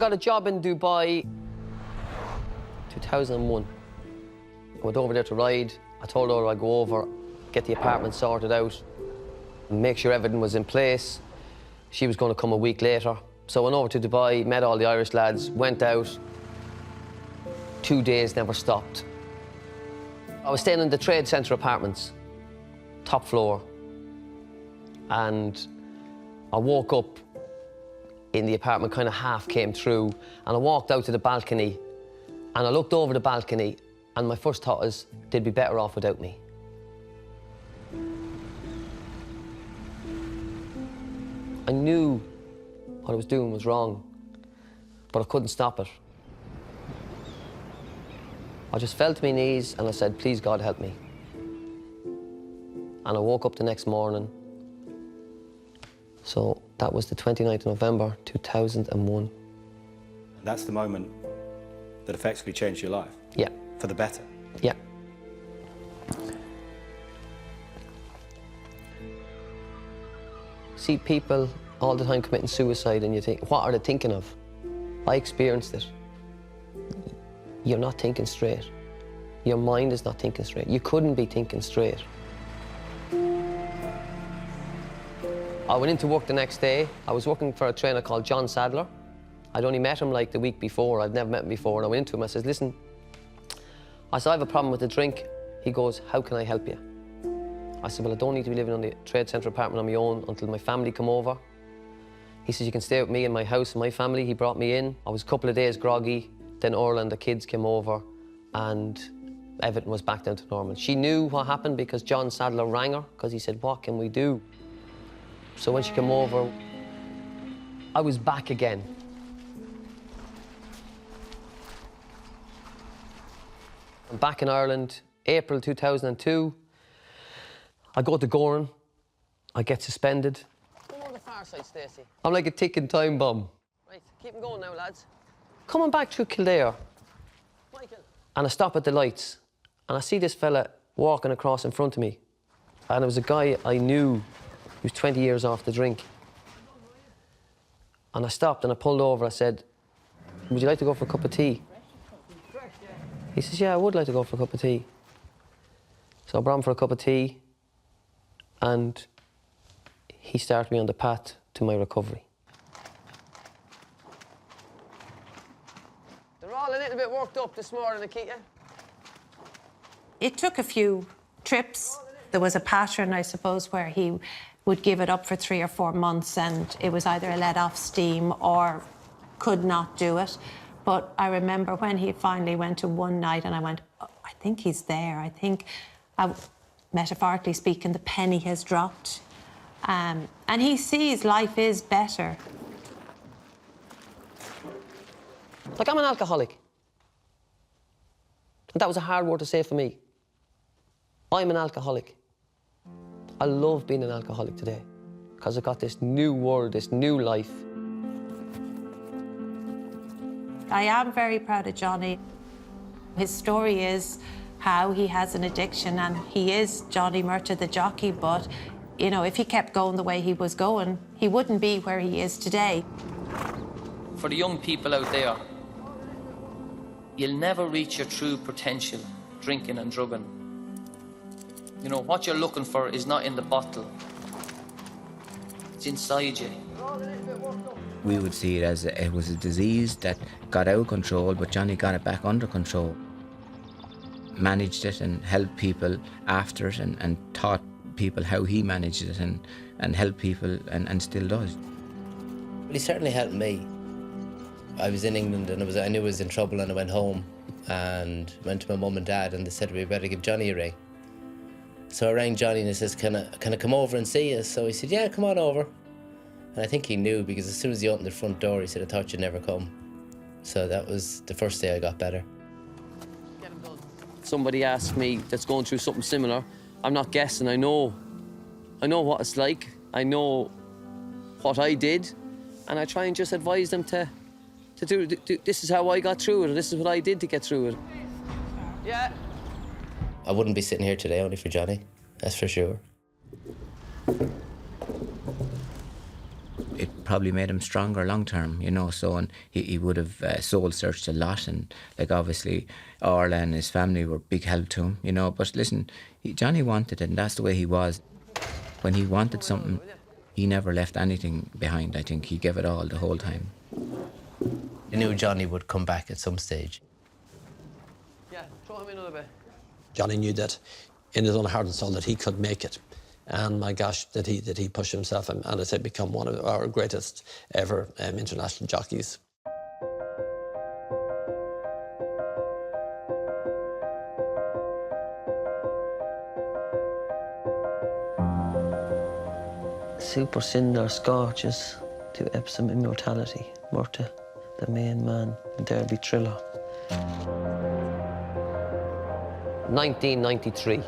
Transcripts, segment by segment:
got a job in Dubai, 2001. I went over there to ride. I told her I'd go over, get the apartment sorted out, and make sure everything was in place. She was going to come a week later. So I went over to Dubai, met all the Irish lads, went out. 2 days, never stopped. I was staying in the Trade Centre apartments, top floor. And I woke up in the apartment, kind of half came through, and I walked out to the balcony, and I looked over the balcony, and my first thought is, they'd be better off without me. I knew what I was doing was wrong, but I couldn't stop it. I just fell to my knees and I said, please God, help me. And I woke up the next morning. So that was the 29th of November, 2001. That's the moment that effectively changed your life? Yeah. For the better? Yeah. See people all the time committing suicide and you think, what are they thinking of? I experienced it. You're not thinking straight. Your mind is not thinking straight. You couldn't be thinking straight. I went into work the next day. I was working for a trainer called John Sadler. I'd only met him like the week before. I'd never met him before. And I went into him, I said, listen, I said, I have a problem with the drink. He goes, how can I help you? I said, well, I don't need to be living on the Trade Centre apartment on my own until my family come over. He says, you can stay with me in my house and my family. He brought me in. I was a couple of days groggy. Then Orla and the kids came over and everything was back down to normal. She knew what happened because John Sadler rang her because he said, what can we do? So when she came over, I was back again. I'm back in Ireland, April 2002. I go to Goran. I get suspended. Come on the far side, Stacey. I'm like a ticking time bomb. Right, keep them going now, lads. Coming back through Kildare, Michael. And I stop at the lights, and I see this fella walking across in front of me. And it was a guy I knew, he was 20 years off the drink. And I stopped and I pulled over, I said, would you like to go for a cup of tea? He says, yeah, I would like to go for a cup of tea. So I brought him for a cup of tea, and he started me on the path to my recovery. They're all a little bit worked up this morning, Nikita. It took a few trips. There was a pattern, I suppose, where he would give it up for 3 or 4 months and it was either a let off steam or could not do it. But I remember when he finally went to one night and I went, oh, I think he's there. I think, metaphorically speaking, the penny has dropped. And he sees life is better. Like, I'm an alcoholic. And that was a hard word to say for me. I'm an alcoholic. I love being an alcoholic today because I got this new world, this new life. I am very proud of Johnny. His story is how he has an addiction and he is Johnny Murtagh the jockey, but, you know, if he kept going the way he was going, he wouldn't be where he is today. For the young people out there, you'll never reach your true potential drinking and drugging. You know, what you're looking for is not in the bottle. It's inside you. We would see it as it was a disease that got out of control, but Johnny got it back under control. Managed it and helped people after it and taught people how he managed it and helped people and still does. Well, he certainly helped me. I was in England and I knew I was in trouble and I went home and went to my mum and dad and they said we better give Johnny a ring. So I rang Johnny and he says, can I come over and see you? So he said, yeah, come on over. And I think he knew because as soon as he opened the front door, he said, I thought you'd never come. So that was the first day I got better. Somebody asked me that's going through something similar, I'm not guessing, I know what it's like, I know what I did, and I try and just advise them to do this is how I got through it, or this is what I did to get through it. Yeah. I wouldn't be sitting here today only for Johnny, that's for sure. It probably made him stronger long term, you know. So, and he would have soul searched a lot, and like obviously Orla and his family were big help to him, you know. But listen, Johnny wanted it, and that's the way he was. When he wanted something, he never left anything behind. I think he gave it all the whole time. I knew Johnny would come back at some stage. Yeah, throw him in a little bit. Johnny knew that in his own heart and soul that he could make it. And my gosh, that he pushed himself and as I said, become one of our greatest ever international jockeys. Super Cinder scorches to Epsom immortality. Murta, the main man, the Derby thriller. 1993,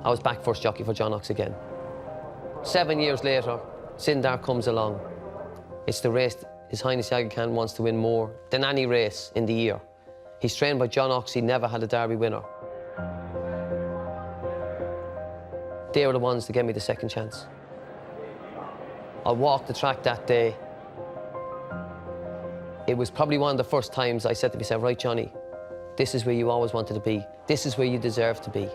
I was back first jockey for John Ox again. 7 years later, Sindar comes along. It's the race His Highness Aga Khan wants to win more than any race in the year. He's trained by John Ox, he never had a Derby winner. They were the ones that gave me the second chance. I walked the track that day. It was probably one of the first times I said to myself, right, Johnny, this is where you always wanted to be. This is where you deserve to be.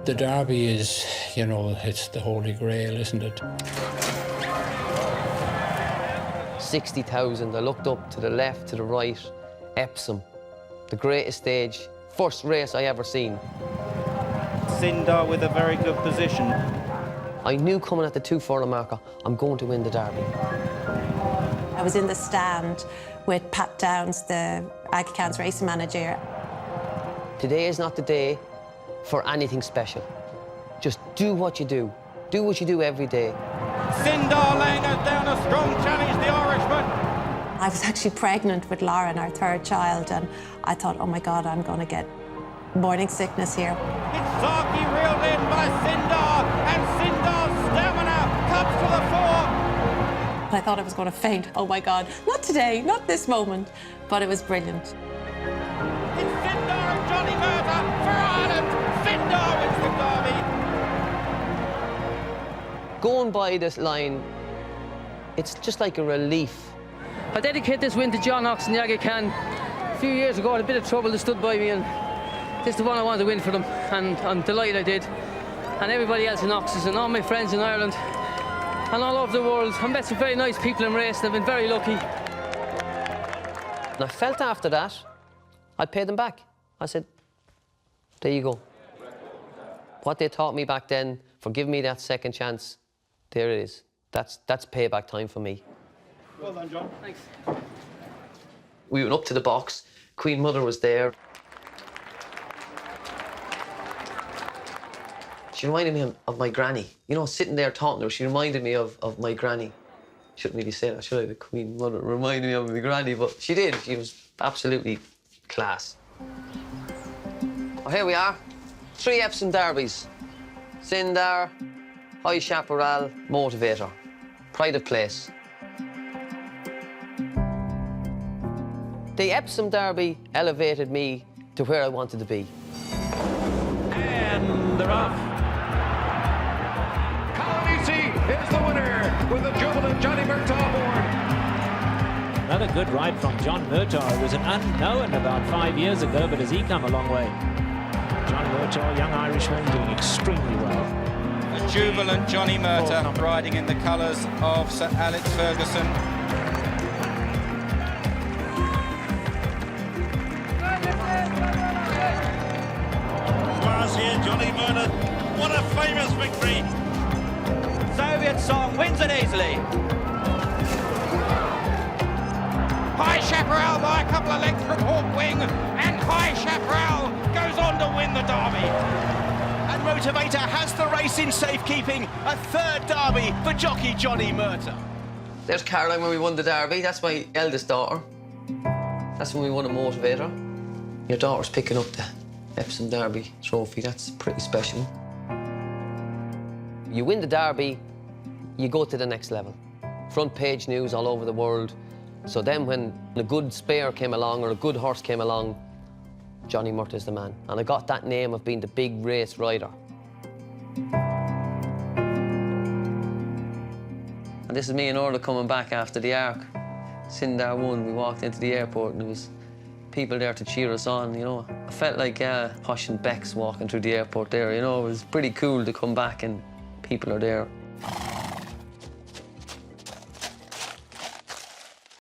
The Derby is, you know, it's the Holy Grail, isn't it? 60,000, I looked up to the left, to the right, Epsom, the greatest stage, first race I ever seen. Sindar with a very good position. I knew coming at the 2 furlong marker, I'm going to win the Derby. I was in the stand with Pat Downs, the Aga Khan's racing manager. Today is not the day for anything special. Just do what you do. Do what you do every day. Sindar laying it down a strong challenge, the Irishman. I was actually pregnant with Lauren, our third child, and I thought, oh my God, I'm going to get morning sickness here. It's Zaki reeled in by Sindar, and Sindar's stamina comes to the fore. I thought I was going to faint. Oh my God, not today, not this moment. But it was brilliant. It's Sindar and Johnny Murtagh for Ireland. Sindar wins the Derby. Going by this line, it's just like a relief. I dedicate this win to John Ox and the Aga Khan. A few years ago, I had a bit of trouble. They stood by me, and this is the one I wanted to win for them, and I'm delighted I did. And everybody else in Ox's and all my friends in Ireland and all over the world. I met some very nice people in racing. I've been very lucky. And I felt after that, I'd pay them back. I said, there you go. What they taught me back then for giving me that second chance, there it is. That's payback time for me. Well done, John. Thanks. We went up to the box. Queen Mother was there. She reminded me of my granny. You know, sitting there talking to her, she reminded me of my granny. Shouldn't really say that, should I? The Queen Mother reminded me of my granny, but she did. She was absolutely class. Oh, here we are. 3 Epsom Derbies. Sindar, High Chaparral, Motivator. Pride of place. The Epsom Derby elevated me to where I wanted to be. And they're off. Is the winner with the jubilant Johnny Murtagh aboard. Another good ride from John Murtagh, who was an unknown about 5 years ago, but has he come a long way? John Murtagh, young Irishman, doing extremely well. A jubilant Johnny Murtagh riding in the colours of Sir Alex Ferguson. Class here, Johnny Murtagh. What a famous victory. Soviet song wins it easily. High Chaparral by a couple of lengths from Hawk Wing, and High Chaparral goes on to win the Derby. And Motivator has the race in safekeeping. A third Derby for jockey Johnny Murtagh. There's Caroline when we won the Derby. That's my eldest daughter. That's when we won a Motivator. Your daughter's picking up the Epsom Derby trophy. That's pretty special. You win the Derby, you go to the next level. Front page news all over the world. So then when a good spare came along or a good horse came along, Johnny Murtagh's the man. And I got that name of being the big race rider. And this is me and Orla coming back after the Arc. Sindar won, we walked into the airport and there was people there to cheer us on, you know. I felt like Hush and Beck's walking through the airport there, you know. It was pretty cool to come back and people are there.